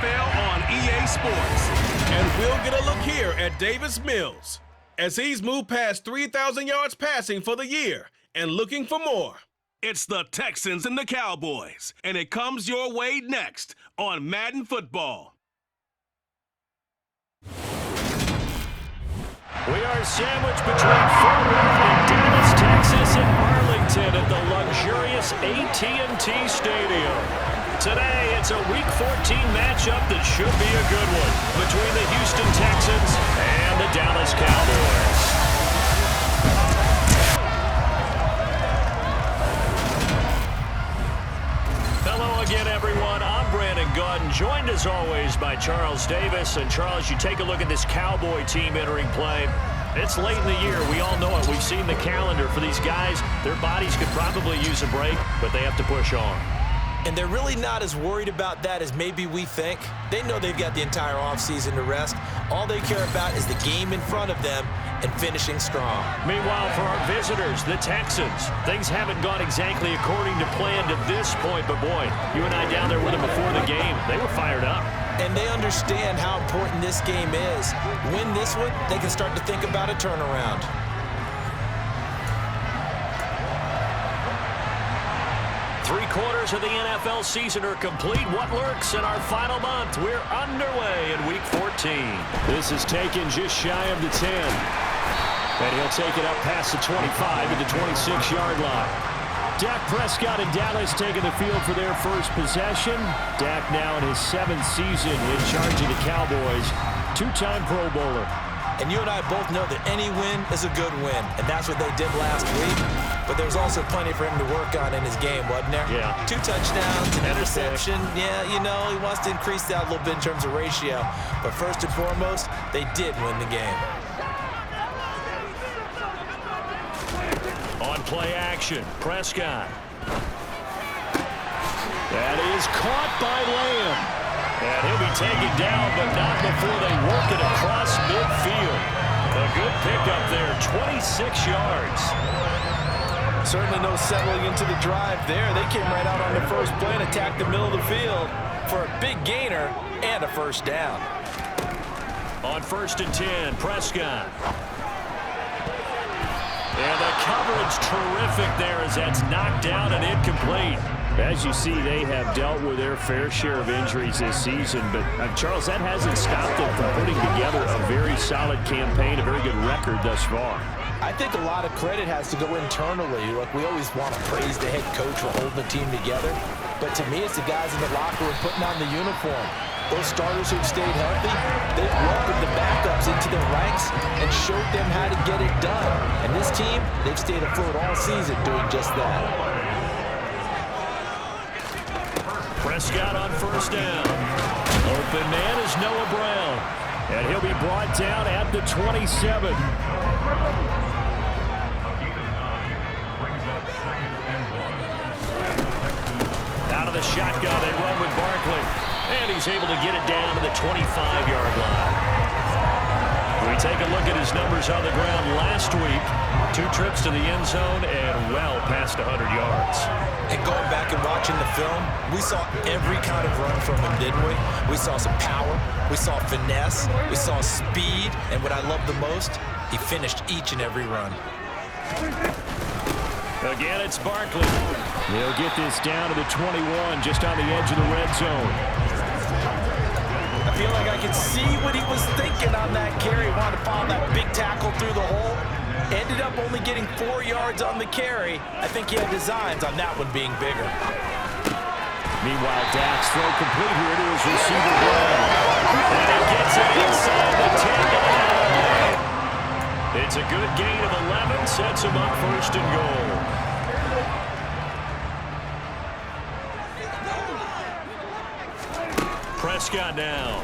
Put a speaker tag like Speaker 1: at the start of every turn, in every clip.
Speaker 1: NFL on EA Sports. And we'll get a look here at Davis Mills as he's moved past 3,000 yards passing for the year and looking for more. It's the Texans and the Cowboys, and it comes your way next on Madden Football.
Speaker 2: We are sandwiched between Fort Worth and Dallas, Texas, and Arlington at the luxurious AT&T Stadium. Today, it's a Week 14 matchup that should be a good one between the Houston Texans and the Dallas Cowboys. Hello again, everyone. I'm Brandon Gunn, joined as always by Charles Davis. And Charles, you take a look at this Cowboy team entering play. It's late in the year. We all know it. We've seen the calendar for these guys. Their bodies could probably use a break, but they have to push on.
Speaker 3: And they're really not as worried about that as maybe we think. They know they've got the entire offseason to rest. All they care about is the game in front of them and finishing strong.
Speaker 2: Meanwhile, for our visitors, the Texans, things haven't gone exactly according to plan to this point. But boy, you and I down there with them before the game, they were fired up.
Speaker 3: And they understand how important this game is. Win this one, they can start to think about a turnaround.
Speaker 2: Three-quarters of the NFL season are complete. What lurks in our final month? We're underway in Week 14. This is taken just shy of the 10. And he'll take it up past the 25 to the 26-yard line. Dak Prescott and Dallas taking the field for their first possession. Dak now in his 7th season in charge of the Cowboys. Two-time Pro Bowler.
Speaker 3: And you and I both know that any win is a good win. And that's what they did last week. But there's also plenty for him to work on in his game, wasn't there?
Speaker 2: Yeah.
Speaker 3: 2 touchdowns, an interception. Yeah, you know, he wants to increase that a little bit in terms of ratio. But first and foremost, they did win the game.
Speaker 2: On play action, Prescott. That is caught by Lamb. And he'll be taken down, but not before they work it across midfield. A good pickup there, 26 yards.
Speaker 3: Certainly no settling into the drive there. They came right out on the first play and attacked the middle of the field for a big gainer and a first down.
Speaker 2: On 1st and 10, Prescott. And the coverage terrific there as that's knocked down and incomplete. As you see, they have dealt with their fair share of injuries this season. But, Charles, that hasn't stopped them from putting together a very solid campaign, a very good record thus far.
Speaker 3: I think a lot of credit has to go internally. Like, we always want to praise the head coach for holding the team together. But to me, it's the guys in the locker room putting on the uniform. Those starters who've stayed healthy, they've welcomed the backups into their ranks and showed them how to get it done. And this team, they've stayed afloat all season doing just that.
Speaker 2: Prescott on 1st down. Open man is Noah Brown. And he'll be brought down at the 27. Out of the shotgun, they run with Barkley. And he's able to get it down to the 25-yard line. We take a look at his numbers on the ground last week. 2 trips to the end zone and well past 100 yards.
Speaker 3: And going back and watching the film, we saw every kind of run from him, didn't we? We saw some power, we saw finesse, we saw speed, and what I love the most, he finished each and every run.
Speaker 2: Again, it's Barkley. He'll get this down to the 21, just on the edge of the red zone.
Speaker 3: I feel like I can see what he was thinking on that carry. He wanted to follow that big tackle through the hole. Ended up only getting 4 yards on the carry. I think he had designs on that one being bigger.
Speaker 2: Meanwhile, Dak's throw complete here to his receiver Brown. And he gets it inside the 10. It's a good gain of 11, sets him up 1st and goal. Prescott now.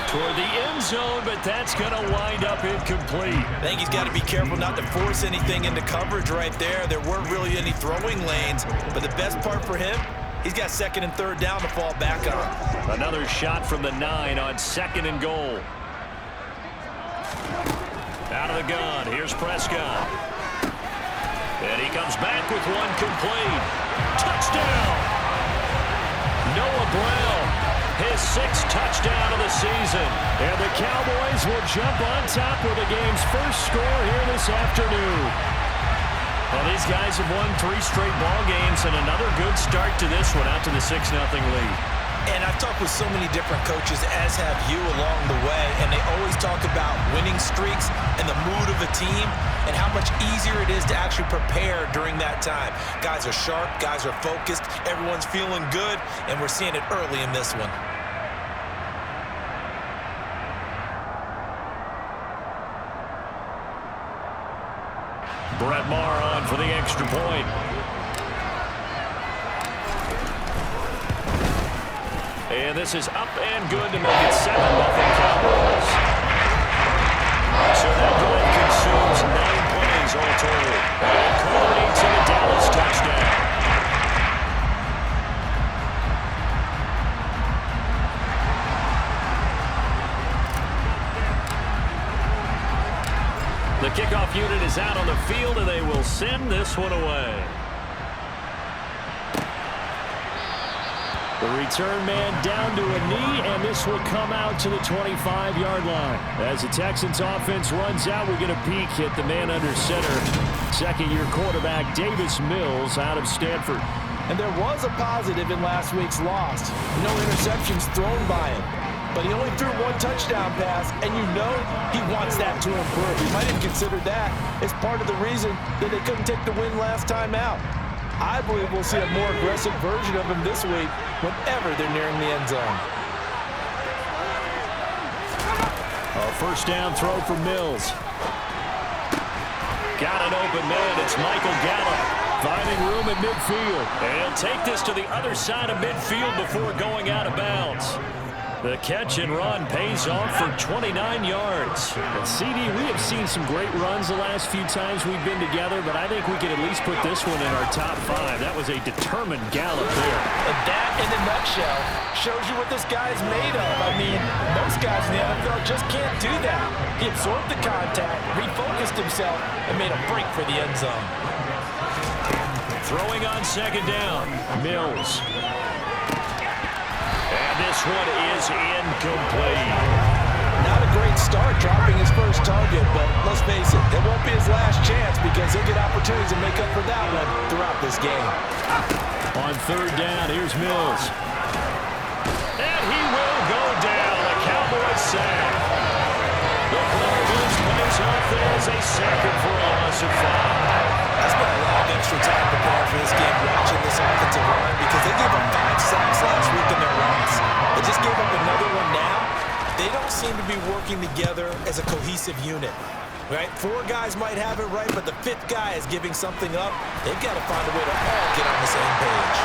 Speaker 2: Toward the end zone, but that's going to wind up incomplete.
Speaker 3: I think he's got to be careful not to force anything into coverage right there. There weren't really any throwing lanes, but the best part for him, he's got 2nd and 3rd down to fall back on.
Speaker 2: Another shot from the 9 on 2nd and goal. Out of the gun, here's Prescott. And he comes back with one complete. Touchdown! Noah Brown, his 6th touchdown of the season. And the Cowboys will jump on top with the game's first score here this afternoon. Well, these guys have won 3 straight ball games, and another good start to this one, out to the 6-0 lead.
Speaker 3: And I've talked with so many different coaches, as have you, along the way, and they always talk about winning streaks and the mood of a team and how much easier it is to actually prepare during that time. Guys are sharp, guys are focused, everyone's feeling good, and we're seeing it early in this one.
Speaker 2: Brett Maher on for the extra point. And this is up and good to make it 7-0 Cowboys. So that drive consumes 9 plays all total. And culminates in a Dallas touchdown. The kickoff unit is out on the field, and they will send this one away. The return man down to a knee, and this will come out to the 25-yard line. As the Texans offense runs out, we get a peek at the man under center. Second-year quarterback Davis Mills out of Stanford.
Speaker 3: And there was a positive in last week's loss. No interceptions thrown by him. But he only threw 1 touchdown pass, and you know he wants that to improve. He might have considered that as part of the reason that they couldn't take the win last time out. I believe we'll see a more aggressive version of him this week whenever they're nearing the end zone.
Speaker 2: A first down throw for Mills. Got an open man. It's Michael Gallup finding room at midfield. And he'll take this to the other side of midfield before going out of bounds. The catch and run pays off for 29 yards.
Speaker 4: And CD, we have seen some great runs the last few times we've been together, but I think we could at least put this one in our top 5. That was a determined Gallup there.
Speaker 3: And that, in a nutshell, shows you what this guy's made of. I mean, most guys in the NFL just can't do that. He absorbed the contact, refocused himself, and made a break for the end zone.
Speaker 2: Throwing on second down, Mills. And this one is incomplete.
Speaker 3: Not a great start dropping his first target, but let's face it, it won't be his last chance because he'll get opportunities to make up for that one throughout this game.
Speaker 2: On third down, here's Mills. And he will go down. The Cowboys sack. The Cowboys plays off there as a second for a loss of 5.
Speaker 3: I spent a lot of extra time preparing for this game watching this offensive line because they gave up 5 sacks last week in their runs. They just gave up another one now. They don't seem to be working together as a cohesive unit. Right? 4 guys might have it right, but the 5th guy is giving something up. They've got to find a way to all get on the same page.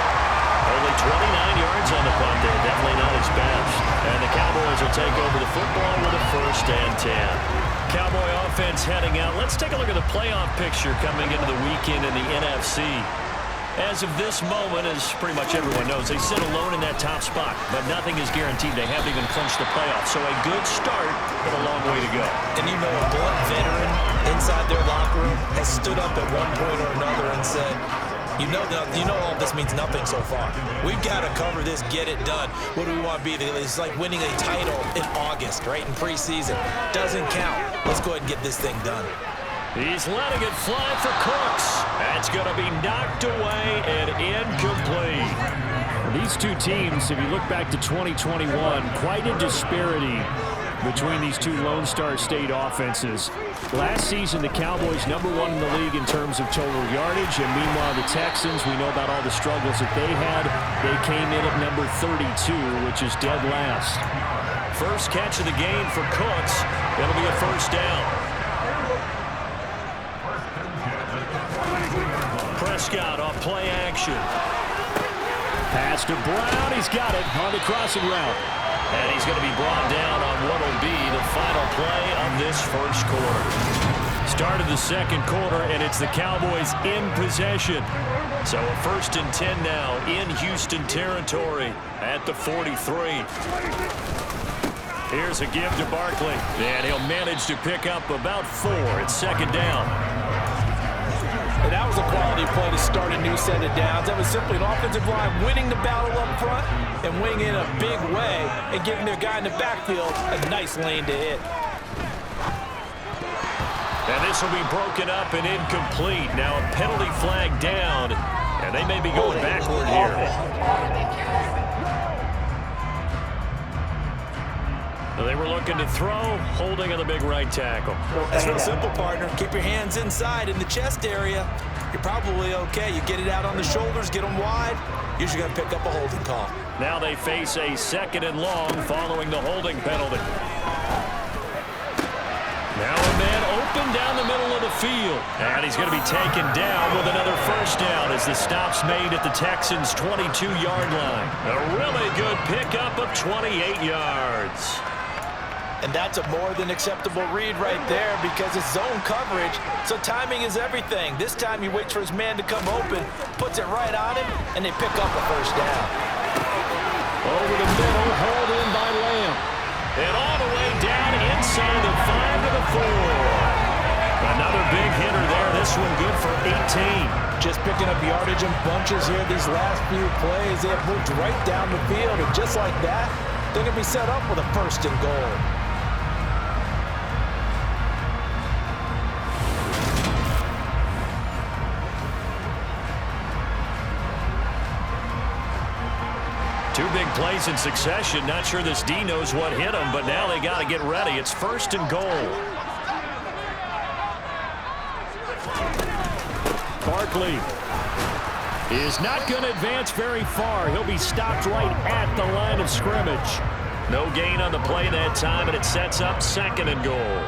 Speaker 2: Only 29 yards on the punt there. Definitely not his best. And the Cowboys will take over the football with a 1st and 10. Cowboy offense heading out. Let's take a look at the playoff picture coming into the weekend in the NFC. As of this moment, as pretty much everyone knows, they sit alone in that top spot, but nothing is guaranteed. They haven't even clinched the playoffs. So a good start, but a long way to go.
Speaker 3: And you know, a blunt veteran inside their locker room has stood up at one point or another and said, you know all this means nothing so far. We've got to cover this, get it done. What do we want to be? It's like winning a title in August, right, in preseason. Doesn't count. Let's go ahead and get this thing done.
Speaker 2: He's letting it fly for Cooks. That's going to be knocked away and incomplete.
Speaker 4: These two teams, if you look back to 2021, quite a disparity between these two Lone Star State offenses. Last season, the Cowboys #1 in the league in terms of total yardage, and meanwhile the Texans, we know about all the struggles that they had. They came in at number 32, which is dead last.
Speaker 2: First catch of the game for Cooks. It'll be a 1st down. Prescott off play action.
Speaker 4: Pass to Brown. He's got it on the crossing route.
Speaker 2: And he's going to be brought down on what will be the final play of this 1st quarter. Start of the 2nd quarter, and it's the Cowboys in possession. So a 1st and 10 now in Houston territory at the 43. Here's a give to Barkley, and he'll manage to pick up about 4 at 2nd down.
Speaker 3: And that was a quality play to start a new set of downs. That was simply an offensive line winning the battle up front and winning in a big way and giving their guy in the backfield a nice lane to hit.
Speaker 2: And this will be broken up and incomplete. Now a penalty flag down, and they may be going backward here. They were looking to throw, holding on the big right tackle.
Speaker 3: That's real simple, partner. Keep your hands inside in the chest area. You're probably okay. You get it out on the shoulders, get them wide. Usually going to pick up a holding call.
Speaker 2: Now they face a 2nd and long following the holding penalty. Now a man open down the middle of the field. And he's going to be taken down with another first down as the stop's made at the Texans' 22-yard line. A really good pickup of 28 yards.
Speaker 3: And that's a more than acceptable read right there because it's zone coverage, so timing is everything. This time he waits for his man to come open, puts it right on him, and they pick up a first down.
Speaker 2: Over the middle, hauled in by Lamb. And all the way down inside the 5 to the 4. Another big hitter there. This one good for 18.
Speaker 3: Just picking up yardage in bunches here these last few plays. They have moved right down the field, and just like that, they're going to be set up with a 1st and goal.
Speaker 2: Two big plays in succession. Not sure this D knows what hit him, but now they got to get ready. It's 1st and goal.
Speaker 4: Barkley is not going to advance very far. He'll be stopped right at the line of scrimmage.
Speaker 2: No gain on the play that time, and it sets up 2nd and goal.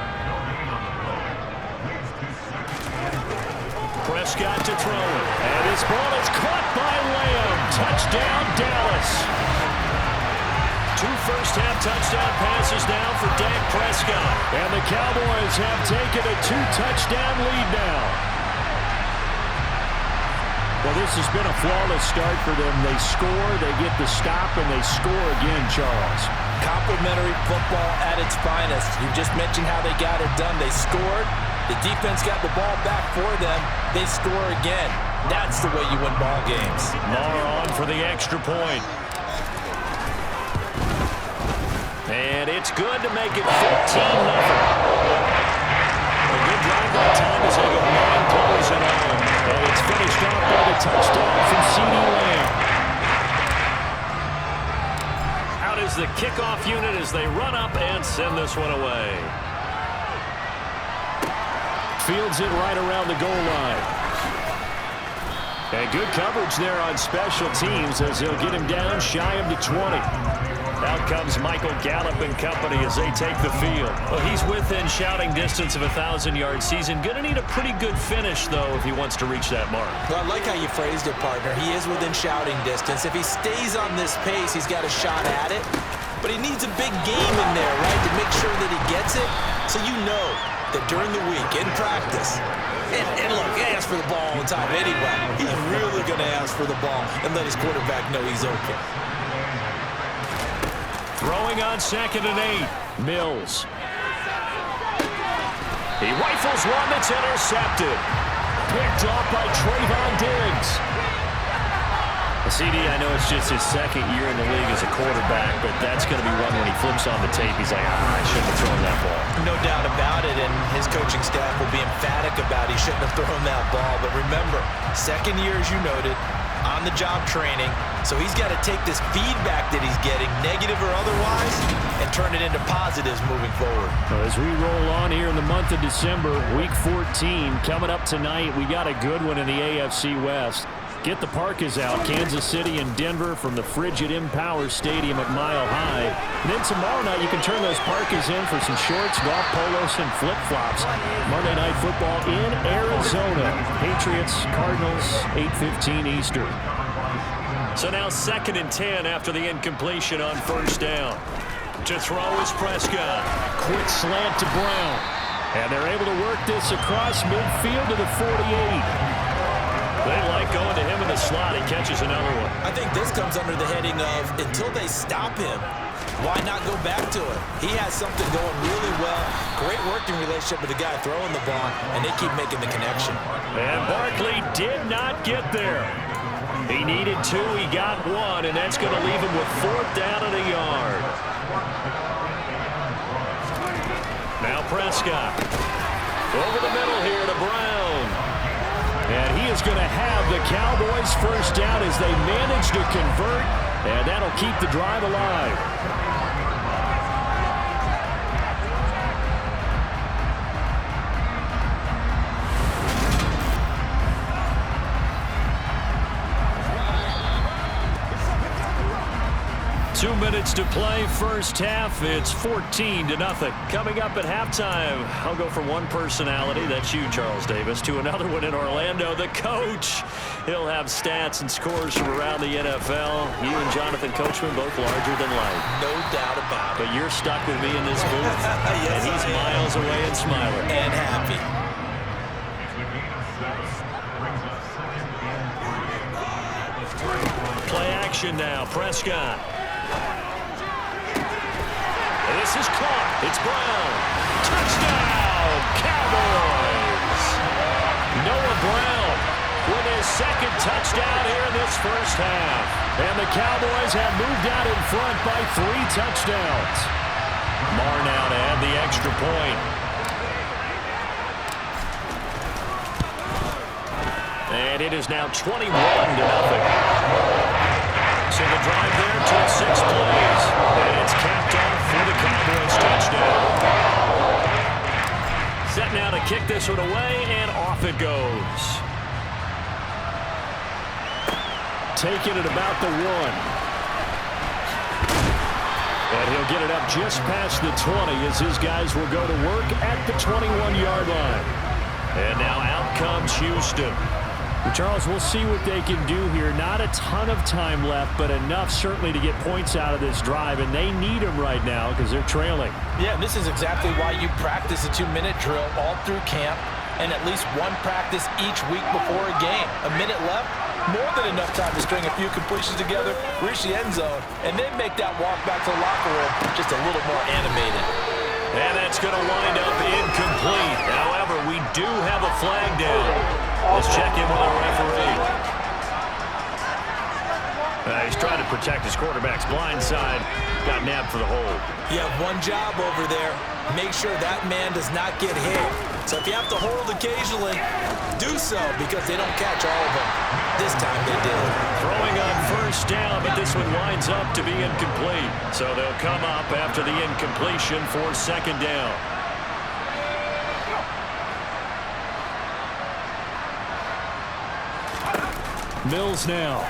Speaker 2: Prescott to throw it. And his ball is caught by Lamb. Touchdown, Dallas. 2 first-half touchdown passes now for Dak Prescott.
Speaker 4: And the Cowboys have taken a 2-touchdown lead now. Well, this has been a flawless start for them. They score, they get the stop, and they score again, Charles.
Speaker 3: Complimentary football at its finest. You just mentioned how they got it done. They scored. The defense got the ball back for them. They score again. That's the way you win ball games.
Speaker 2: Maher on for the extra point. And it's good to make it 14-0. A good drive that time as they go 9 plays in all. And it's finished off by the touchdown from CeeDee Lamb. Out is the kickoff unit as they run up and send this one away.
Speaker 4: Fields it right around the goal line. And good coverage there on special teams as they'll get him down shy of the 20.
Speaker 2: Out comes Michael Gallup and company as they take the field. Well, he's within shouting distance of a 1,000-yard season. Going to need a pretty good finish, though, if he wants to reach that mark.
Speaker 3: Well, I like how you phrased it, partner. He is within shouting distance. If he stays on this pace, he's got a shot at it. But he needs a big game in there, right, to make sure that he gets it. So you know that during the week, in practice, and look, he asks for the ball all the time anyway. He's really going to ask for the ball and let his quarterback know he's okay.
Speaker 2: Throwing on 2nd and 8. Mills. He rifles one that's intercepted. Picked off by Trayvon Diggs.
Speaker 4: CD, I know it's just his 2nd year in the league as a quarterback, but that's going to be one when he flips on the tape. He's like, I shouldn't have thrown that ball.
Speaker 3: No doubt about it, and his coaching staff will be emphatic about he shouldn't have thrown that ball. But remember, 2nd year, as you noted, on-the-job training. So he's got to take this feedback that he's getting, negative or otherwise, and turn it into positives moving forward.
Speaker 4: As we roll on here in the month of December, Week 14, coming up tonight, we got a good one in the AFC West. Get the parkas out, Kansas City and Denver from the frigid Empower Stadium at Mile High. And then tomorrow night, you can turn those parkas in for some shorts, golf polos, and flip-flops. Monday Night Football in Arizona. Patriots, Cardinals, 8:15 Eastern.
Speaker 2: So now 2nd and 10 after the incompletion on 1st down. To throw is Prescott.
Speaker 4: Quick slant to Brown. And they're able to work this across midfield to the 48.
Speaker 2: They like going to him in the slot. He catches another one.
Speaker 3: I think this comes under the heading of until they stop him, why not go back to it? He has something going really well. Great working relationship with the guy throwing the ball, and they keep making the connection.
Speaker 2: And Barkley did not get there. He needed 2, he got 1, and that's going to leave him with 4th down and a yard. Now Prescott. Over the middle here to Brown. And he is going to have the Cowboys first down as they manage to convert, and that'll keep the drive alive. 2 minutes to play, first half. It's 14-0. Coming up at halftime, I'll go from one personality, that's you, Charles Davis, to another one in Orlando, the coach. He'll have stats and scores from around the NFL. You and Jonathan Coachman both larger than life.
Speaker 3: No doubt about it.
Speaker 2: But you're stuck with me in this booth, yes, and he's miles away and smiling.
Speaker 3: And happy.
Speaker 2: Play action now, Prescott. This is caught. It's Brown. Touchdown, Cowboys. Noah Brown with his second touchdown here in this first half. And the Cowboys have moved out in front by 3 touchdowns. Marr now to add the extra point. And it is now 21-0. So the drive there took 6 plays. And it's capped off for the Cowboys touchdown. Set now to kick this one away, and off it goes. Taking it about the 1. And he'll get it up just past the 20 as his guys will go to work at the 21-yard line. And now out comes Houston.
Speaker 4: Charles, we'll see what they can do here. Not a ton of time left, but enough certainly to get points out of this drive, and they need them right now because they're trailing.
Speaker 3: Yeah, and this is exactly why you practice a 2-minute drill all through camp and at least one practice each week before a game. A minute left, more than enough time to string a few completions together, reach the end zone, and then make that walk back to the locker room just a little more animated.
Speaker 2: And that's going to wind up incomplete. However, we do have a flag down. Let's check in with our referee. He's trying to protect his quarterback's blind side. Got nabbed for the hold.
Speaker 3: You have one job over there. Make sure that man does not get hit. So if you have to hold occasionally, do so because they don't catch all of them. This time they did.
Speaker 2: Throwing on first down, but this one winds up to be incomplete. So they'll come up after the incompletion for second down.
Speaker 4: Mills now.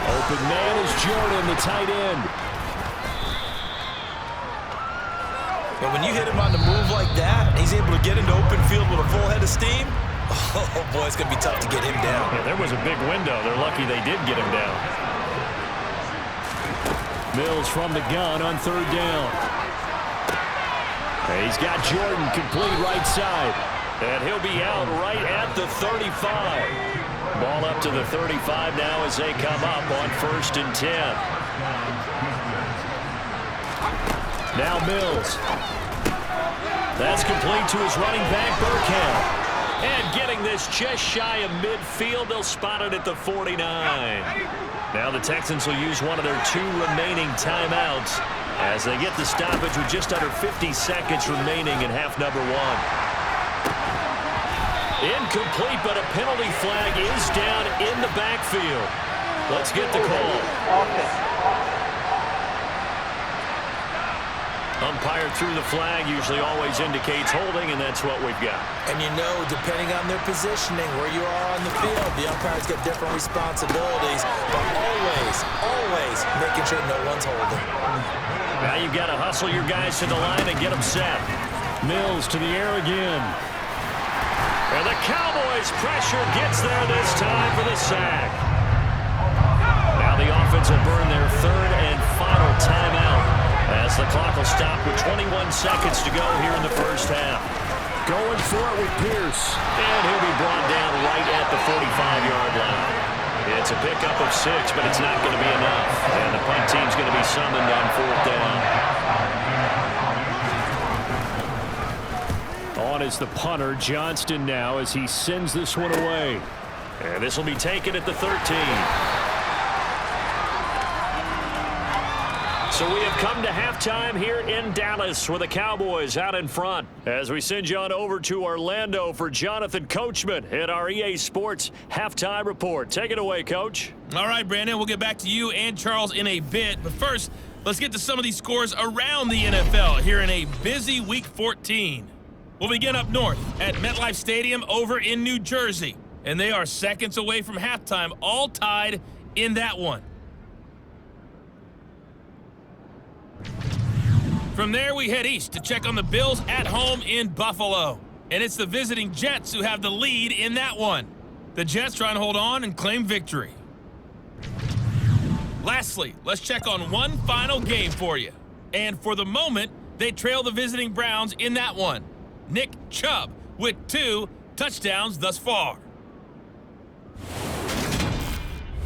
Speaker 4: Open man is Jordan, the tight end.
Speaker 3: But when you hit him on the move like that, he's able to get into open field with a full head of steam. Oh, boy, it's going to be tough to get him down.
Speaker 2: Yeah, there was a big window. They're lucky they did get him down.
Speaker 4: Mills from the gun on third down. And he's got Jordan complete right side.
Speaker 2: And he'll be out right at the 35. Ball up to the 35 now as they come up on 1st and 10.
Speaker 4: Now Mills.
Speaker 2: That's complete to his running back, Burkhead. And getting this just shy of midfield, they'll spot it at the 49. Now the Texans will use one of their 2 remaining timeouts as they get the stoppage with just under 50 seconds remaining in half number 1. Incomplete, but a penalty flag is down in the backfield. Let's get the call. Umpire threw the flag, usually always indicates holding, and that's what we've got.
Speaker 3: And you know, depending on their positioning, where you are on the field, the umpires get different responsibilities, but always making sure no one's holding.
Speaker 2: Now you've got to hustle your guys to the line and get them set.
Speaker 4: Mills to the air again.
Speaker 2: And the Cowboys pressure gets there this time for the sack. Now the offense will burn their 3rd and final timeout as the clock will stop with 21 seconds to go here in the first half.
Speaker 4: Going for it with Pierce.
Speaker 2: And he'll be brought down right at the 45-yard line. It's a pickup of 6, but it's not going to be enough. And the punt team's going to be summoned on 4th down.
Speaker 4: On on is the punter, Johnston, now as he sends this one away.
Speaker 2: And this will be taken at the 13. So we have come to halftime here in Dallas with the Cowboys out in front. As we send you on over to Orlando for Jonathan Coachman at our EA Sports Halftime Report. Take it away, Coach.
Speaker 5: All right, Brandon, we'll get back to you and Charles in a bit. But first, let's get to some of these scores around the NFL here in a busy Week 14. We'll begin up north at MetLife Stadium over in New Jersey. And they are seconds away from halftime, all tied in that one. From there, we head east to check on the Bills at home in Buffalo. And it's the visiting Jets who have the lead in that one. The Jets trying to hold on and claim victory. Lastly, let's check on one final game for you. And for the moment, they trail the visiting Browns in that one. Nick Chubb with 2 touchdowns thus far.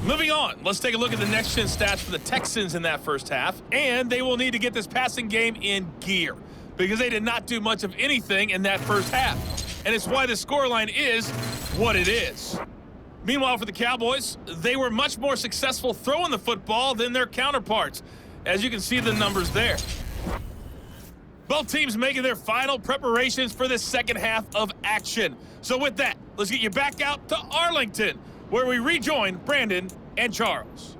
Speaker 5: Moving on, let's take a look at the next-gen stats for the Texans in that first half. And they will need to get this passing game in gear because they did not do much of anything in that first half. And it's why the scoreline is what it is. Meanwhile, for the Cowboys, they were much more successful throwing the football than their counterparts, as you can see the numbers there. Both teams making their final preparations for the second half of action. So with that, let's get you back out to Arlington, where we rejoin Brandon and Charles.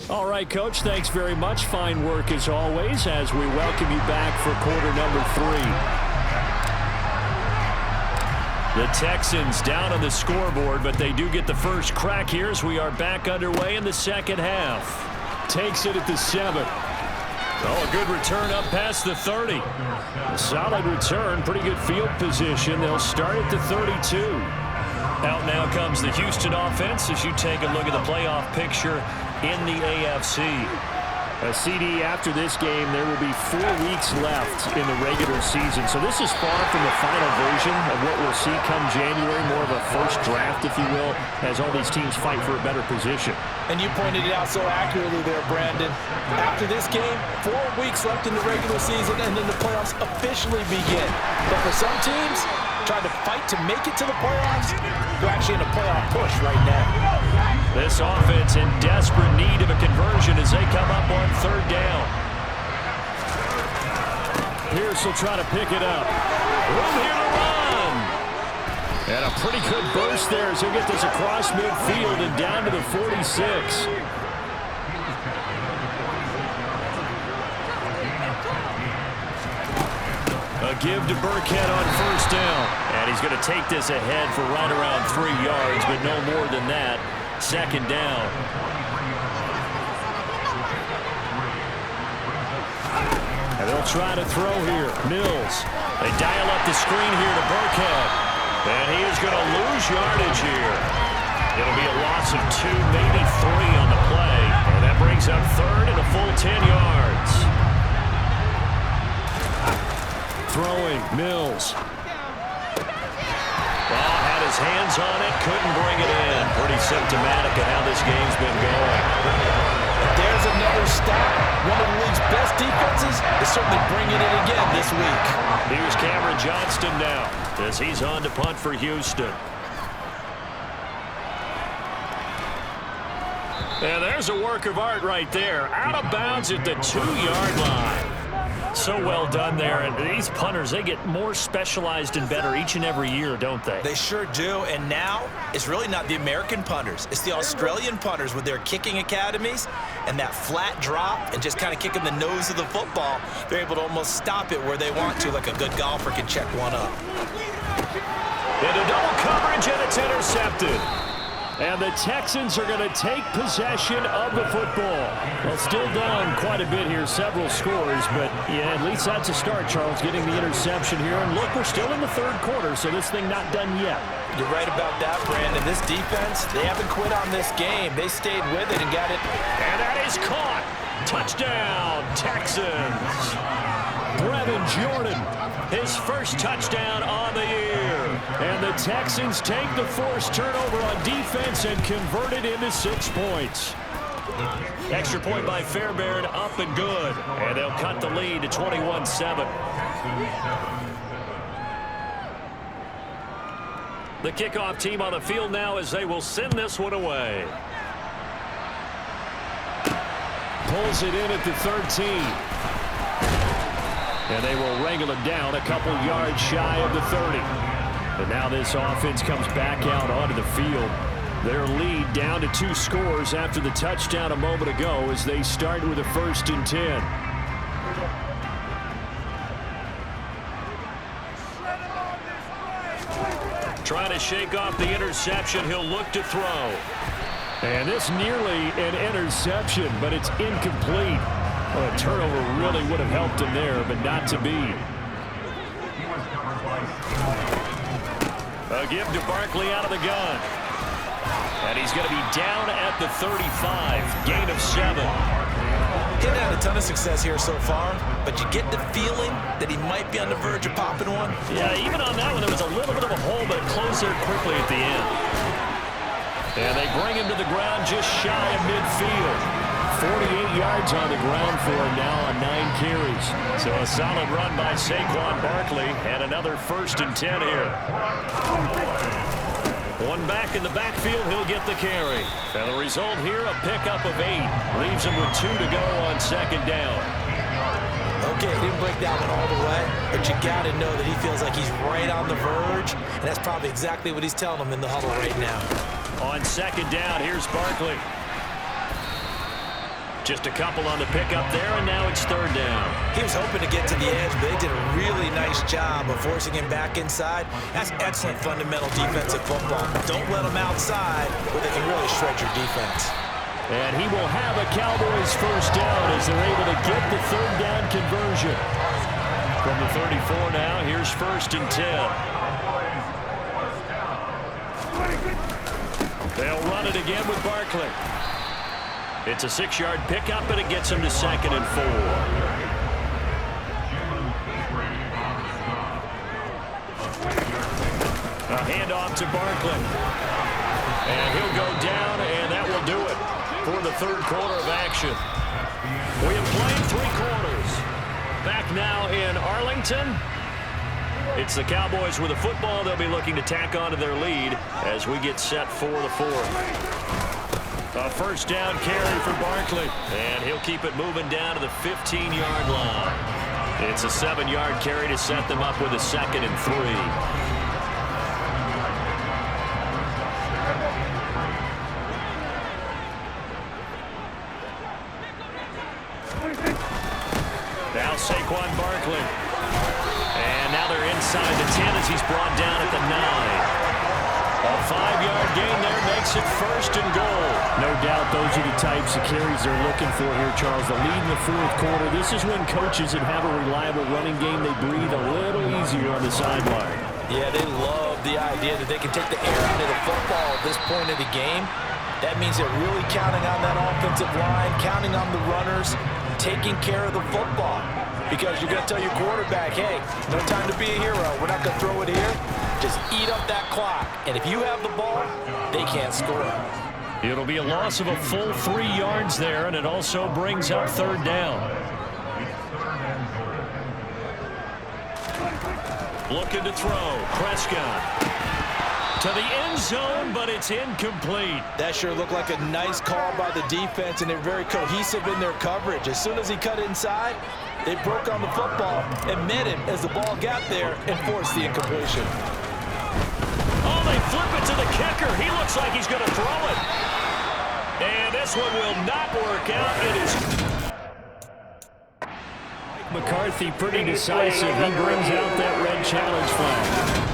Speaker 4: All right, Coach, thanks very much. Fine work as always as we welcome you back for quarter number 3. The Texans down on the scoreboard, but they do get the first crack here as we are back underway in the second half. Takes it at the 7. Oh, a good return up past the 30. A solid return, pretty good field position. They'll start at the 32. Out now comes the Houston offense as you take a look at the playoff picture in the AFC. A CD after this game, there will be 4 weeks left in the regular season. So this is far from the final version of what we'll see come January, more of a first draft, if you will, as all these teams fight for a better position.
Speaker 3: And you pointed it out so accurately there, Brandon. After this game, 4 weeks left in the regular season, and then the playoffs officially begin. But for some teams, trying to fight to make it to the playoffs, they're actually in a playoff push right now.
Speaker 2: This offense in desperate need of a conversion as they come up on 3rd down.
Speaker 4: Pierce will try to pick it up. Room here to run. And a pretty good burst there as he'll get this across midfield and down to the 46. A give to Burkhead on 1st down. And he's going to take this ahead for right around 3 yards, but no more than that. 2nd down. And they'll try to throw here. Mills. They dial up the screen here to Burkhead. And he is going to lose yardage here. It'll be a loss of 2, maybe 3 on the play. And that brings up 3rd and a full 10 yards. Throwing, Mills. Well, had his hands on it, couldn't bring it in. Pretty symptomatic of how this game's been going.
Speaker 3: If there's another stat, one of the league's best defenses is certainly bringing it again this week.
Speaker 2: Here's Cameron Johnston now as he's on to punt for Houston. And there's a work of art right there. Out of bounds at the 2-yard line. So well done there. And these punters, they get more specialized and better each and every year, don't they?
Speaker 3: They sure do. And now it's really not the American punters. It's the Australian punters with their kicking academies and that flat drop and just kind of kicking the nose of the football. They're able to almost stop it where they want to, like a good golfer can check one up.
Speaker 2: Into double coverage, and it's intercepted.
Speaker 4: And the Texans are going to take possession of the football. Well, still down quite a bit here, several scores, but yeah, at least that's a start, Charles, getting the interception here. And look, we're still in the 3rd quarter, so this thing not done yet.
Speaker 3: You're right about that, Brandon. This defense, they haven't quit on this game. They stayed with it and got it.
Speaker 2: And that is caught. Touchdown, Texans.
Speaker 4: Brevin Jordan
Speaker 2: his first touchdown on the year.
Speaker 4: And the Texans take the forced turnover on defense and convert it into 6 points.
Speaker 2: Extra point by Fairbairn, up and good. And they'll cut the lead to 21-7. The kickoff team on the field now as they will send this one away.
Speaker 4: Pulls it in at the 13. And they will wrangle it down a couple yards shy of the 30. And now this offense comes back out onto the field. Their lead down to 2 scores after the touchdown a moment ago as they start with a 1st and 10.
Speaker 2: Trying to shake off the interception. He'll look to throw.
Speaker 4: And this nearly an interception, but it's incomplete. Well, a turnover really would have helped him there, but not to be.
Speaker 2: A give to Barkley out of the gun. And he's going to be down at the 35. Gain of 7.
Speaker 3: He hasn't had a ton of success here so far, but you get the feeling that he might be on the verge of popping one.
Speaker 2: Yeah, even on that one, there was a little bit of a hole, but it closed there quickly at the end. And they bring him to the ground just shy of midfield.
Speaker 4: 48 yards on the ground for him now on 9 carries.
Speaker 2: So a solid run by Saquon Barkley, and another 1st and 10 here. One back in the backfield, he'll get the carry. And the result here, a pickup of 8. Leaves him with 2 to go on 2nd down.
Speaker 3: Okay, didn't break that one all the way, but you got to know that he feels like he's right on the verge, and that's probably exactly what he's telling them in the huddle right now.
Speaker 2: On 2nd down, here's Barkley. Just a couple on the pickup there, and now it's 3rd down.
Speaker 3: He was hoping to get to the edge, but they did a really nice job of forcing him back inside. That's excellent fundamental defensive football. Don't let him outside where they can really shred your defense.
Speaker 4: And he will have a Cowboys 1st down as they're able to get the 3rd down conversion.
Speaker 2: From the 34 now, here's 1st and 10. They'll run it again with Barkley. It's a 6-yard pickup, and it gets him to 2nd and 4. A handoff to Barkley. And he'll go down, and that will do it for the 3rd quarter of action. We have played 3 quarters. Back now in Arlington. It's the Cowboys with a football. They'll be looking to tack onto their lead as we get set for the 4th. A 1st down carry for Barkley. And he'll keep it moving down to the 15-yard line. It's a 7-yard carry to set them up with a 2nd and 3. Now Saquon Barkley. And now they're inside the 10 as he's brought down at the 9. A 5-yard gain there makes it 1st and goal.
Speaker 4: No doubt those are the types of carries they're looking for here, Charles. The lead in the 4th quarter. This is when coaches that have a reliable running game, they breathe a little easier on the sideline.
Speaker 3: Yeah, they love the idea that they can take the air out of the football at this point of the game. That means they're really counting on that offensive line, counting on the runners, taking care of the football. Because you're going to tell your quarterback, hey, no time to be a hero. We're not going to throw it here. Just eat up that clock. And if you have the ball, they can't score.
Speaker 2: It'll be a loss of a full 3 yards there, and it also brings up 3rd down. Looking to throw. Prescott to the end zone, but it's incomplete.
Speaker 3: That sure looked like a nice call by the defense, and they're very cohesive in their coverage. As soon as he cut inside, they broke on the football and met him as the ball got there and forced the incompletion.
Speaker 2: Oh, they flip it to the kicker. He looks like he's going to throw it. And this one will not work out. It is
Speaker 4: McCarthy pretty decisive. He brings out that red challenge flag.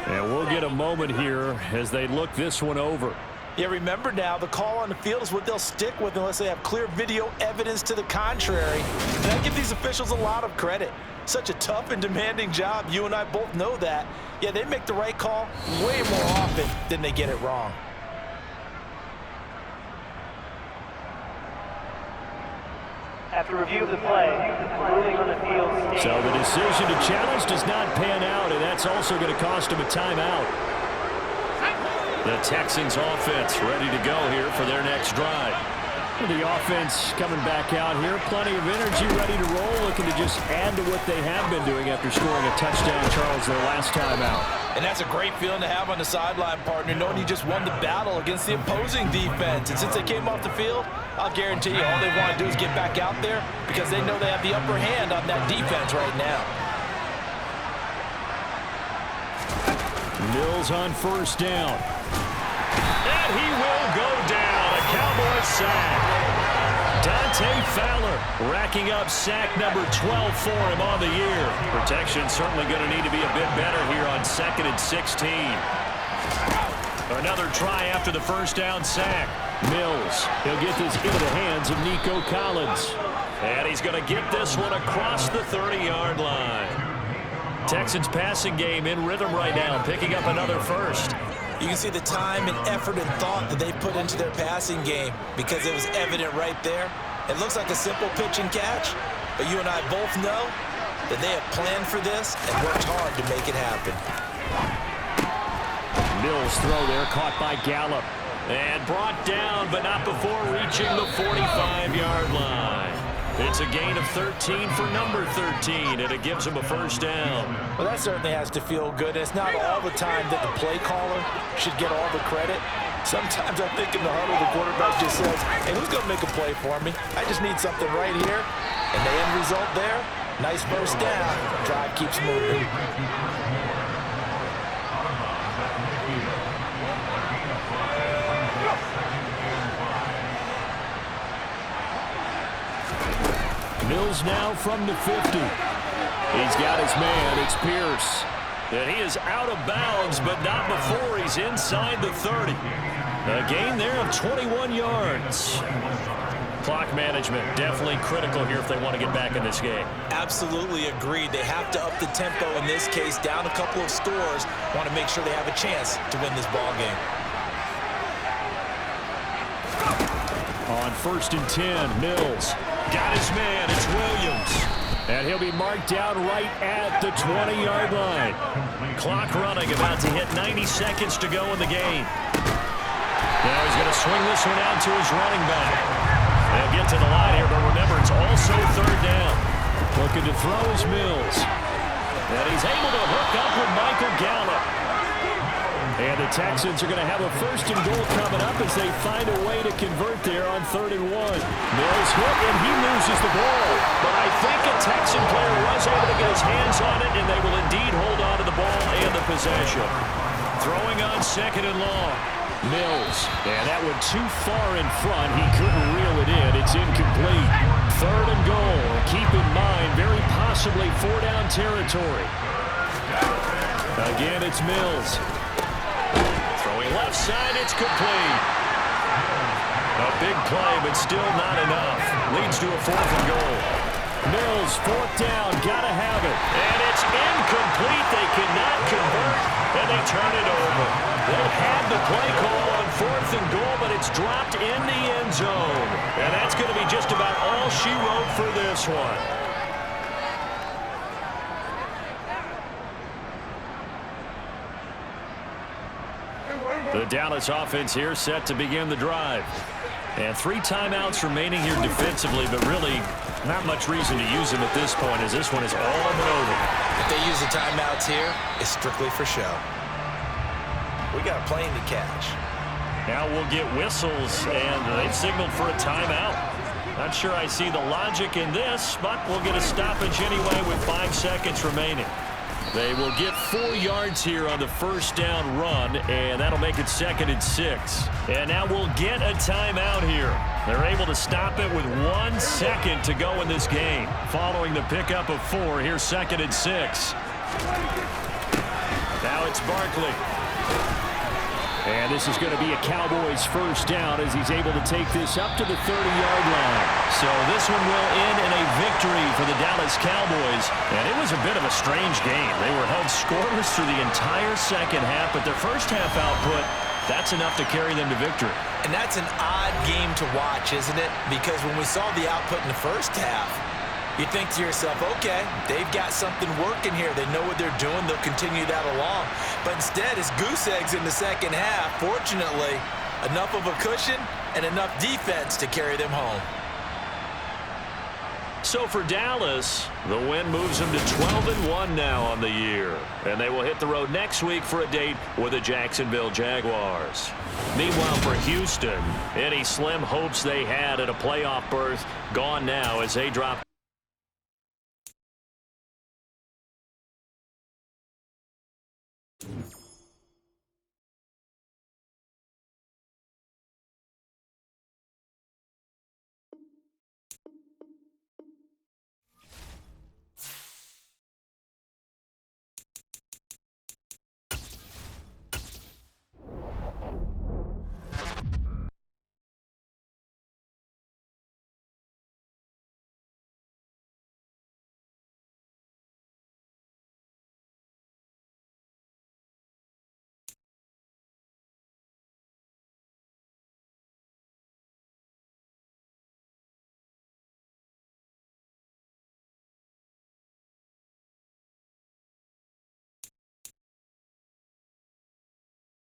Speaker 4: And we'll get a moment here as they look this one over.
Speaker 3: Yeah, remember now, the call on the field is what they'll stick with unless they have clear video evidence to the contrary. And I give these officials a lot of credit. Such a tough and demanding job. You and I both know that. Yeah, they make the right call way more often than they get it wrong.
Speaker 6: After review of the play, ruling on the field stands.
Speaker 4: So the decision to challenge does not pan out, and that's also going to cost him a timeout. The Texans offense ready to go here for their next drive. The offense coming back out here, plenty of energy, ready to roll, looking to just add to what they have been doing after scoring a touchdown, Charles, their last time out.
Speaker 3: And that's a great feeling to have on the sideline, partner, knowing you just won the battle against the opposing defense. And since they came off the field, I'll guarantee you all they want to do is get back out there because they know they have the upper hand on that defense right now.
Speaker 4: Mills on first down. And he will go down. A Cowboys sack. Dante Fowler racking up sack number 12 for him on the year. Protection certainly going to need to be a bit better here on 2nd and 16. Another try after the first down sack. Mills, he'll get this into the hands of Nico Collins. And he's going to get this one across the 30-yard line. Texans passing game in rhythm right now, picking up another first.
Speaker 3: You can see the time and effort and thought that they put into their passing game because it was evident right there. It looks like a simple pitch and catch, but you and I both know that they have planned for this and worked hard to make it happen.
Speaker 4: Mills throw there, caught by Gallup. And brought down, but not before reaching the 45-yard line. It's a gain of 13 for number 13, and it gives him a first down.
Speaker 3: Well, that certainly has to feel good. It's not all the time that the play caller should get all the credit. Sometimes I think in the huddle, the quarterback just says, hey, who's going to make a play for me? I just need something right here. And the end result there, nice first down. Drive keeps moving.
Speaker 4: Mills now from the 50. He's got his man. It's Pierce. And he is out of bounds, but not before he's inside the 30. A gain there of 21 yards. Clock management definitely critical here if they want to get back in this game.
Speaker 3: Absolutely agreed. They have to up the tempo in this case, down a couple of scores. Want to make sure they have a chance to win this ball game.
Speaker 4: On 1st and 10, Mills. Got his man, it's Williams. And he'll be marked down right at the 20-yard line. Clock running, about to hit 90 seconds to go in the game. Now he's going to swing this one out to his running back. They'll get to the line here, but remember, it's also 3rd down. Looking to throw is Mills. And he's able to hook up with Michael Gallup. And the Texans are going to have a 1st and goal coming up as they find a way to convert there on 3rd and 1. Mills hit, and he loses the ball. But I think a Texan player was able to get his hands on it, and they will indeed hold on to the ball and the possession. Throwing on 2nd and long. Mills, and that one too far in front. He couldn't reel it in. It's incomplete. 3rd and goal. Keep in mind, very possibly 4-down territory. Again, it's Mills. Throwing left side, it's complete. A big play, but still not enough. Leads to a 4th and goal. Mills, 4th down, gotta have it. And it's incomplete. They cannot convert, and they turn it over. They had the play call on 4th and goal, but it's dropped in the end zone. And that's going to be just about all she wrote for this one. The Dallas offense here set to begin the drive. And 3 timeouts remaining here defensively, but really not much reason to use them at this point as this one is all but over.
Speaker 3: If they use the timeouts here, it's strictly for show. We got a plane to catch.
Speaker 4: Now we'll get whistles, and they've signaled for a timeout. Not sure I see the logic in this, but we'll get a stoppage anyway with 5 seconds remaining. They will get 4 yards here on the 1st down run, and that'll make it 2nd and 6. And now we'll get a timeout here. They're able to stop it with 1 second to go in this game. Following the pickup of 4, here's 2nd and 6. Now it's Barkley. And this is going to be a Cowboys 1st down as he's able to take this up to the 30-yard line. So this one will end in a victory for the Dallas Cowboys. And it was a bit of a strange game. They were held scoreless through the entire second half, but their first half output
Speaker 2: That's enough to carry them to victory.
Speaker 3: And that's an odd game to watch, isn't it? Because when we saw the output in the first half, you think to yourself, okay, they've got something working here. They know what they're doing. They'll continue that along. But instead, it's goose eggs in the second half. Fortunately, enough of a cushion and enough defense to carry them home.
Speaker 2: So for Dallas, the win moves them to 12-1 now on the year. And they will hit the road next week for a date with the Jacksonville Jaguars. Meanwhile, for Houston, any slim hopes they had at a playoff berth gone now as they drop